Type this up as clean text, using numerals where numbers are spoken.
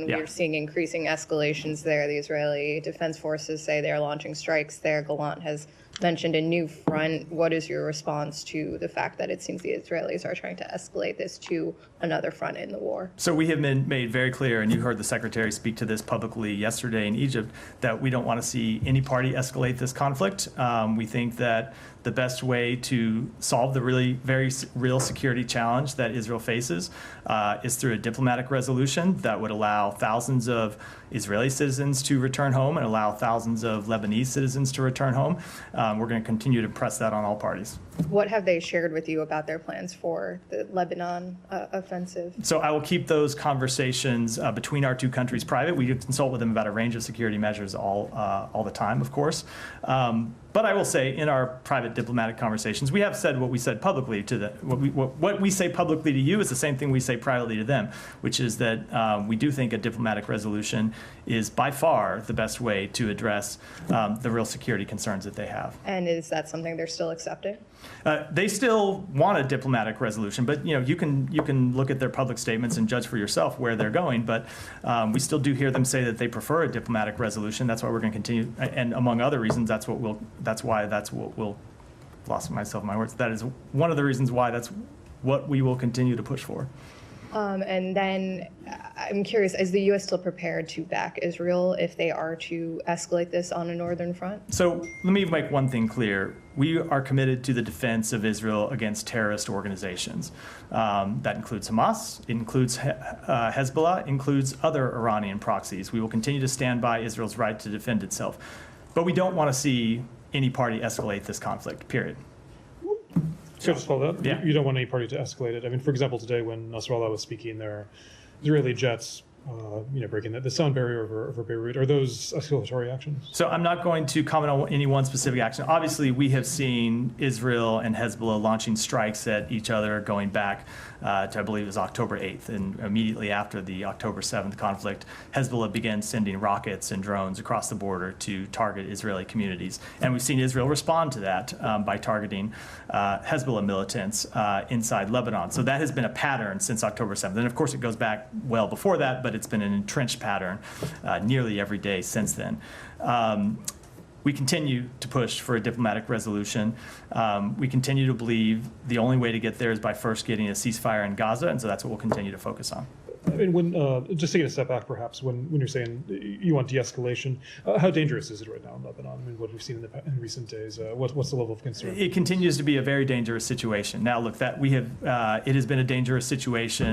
Yeah. We're seeing increasing escalations there. The Israeli Defense Forces say they're launching strikes there. Gallant has mentioned a new front. What is your response to the fact that it seems the Israelis are trying to escalate this to another front in the war? So we have been made very clear, and you heard the Secretary speak to this publicly yesterday in Egypt, that we don't want to see any party escalate this conflict. We think that the best way to solve the really very real security challenge that Israel faces is through a diplomatic resolution that would allow thousands of Israeli citizens to return home and allow thousands of Lebanese citizens to return home. We're going to continue to press that on all parties. What have they shared with you about their plans for the Lebanon offensive? So I will keep those conversations between our two countries private. We consult with them about a range of security measures all the time, of course. But I will say, in our private diplomatic conversations, we have said what we said publicly to them. What we say publicly to you is the same thing we say privately to them, which is that we do think a diplomatic resolution is by far the best way to address the real security concerns that they have. And is that something they're still accepting? They still want a diplomatic resolution, but you can look at their public statements and judge for yourself where they're going. But we still do hear them say that they prefer a diplomatic resolution. That's why we're going to continue, and among other reasons, that's what we'll lost myself in my words. That is one of the reasons why that's what we will continue to push for. And then I'm curious, is the U.S. still prepared to back Israel if they are to escalate this on a northern front? So let me make one thing clear. We are committed to the defense of Israel against terrorist organizations. That includes Hamas, it includes Hezbollah, includes other Iranian proxies. We will continue to stand by Israel's right to defend itself. But we don't want to see any party escalate this conflict, period. So just follow that. Yeah. You don't want any party to escalate it. I mean, for example, today when Nasrallah was speaking, there are Israeli jets, breaking the sound barrier over Beirut. Are those escalatory actions? So I'm not going to comment on any one specific action. Obviously, we have seen Israel and Hezbollah launching strikes at each other going back to, I believe it was October 8th. And immediately after the October 7th conflict, Hezbollah began sending rockets and drones across the border to target Israeli communities. And we've seen Israel respond to that by targeting Hezbollah militants inside Lebanon. So that has been a pattern since October 7th. And of course, it goes back well before that, but it's been an entrenched pattern nearly every day since then. We continue to push for a diplomatic resolution. We continue to believe the only way to get there is by first getting a ceasefire in Gaza, and so that's what we'll continue to focus on. I mean, when just taking a step back, perhaps, when you're saying you want de-escalation, how dangerous is it right now in Lebanon? I mean, what we've seen in recent days, what's the level of concern? It continues to be a very dangerous situation. Now, look, it has been a dangerous situation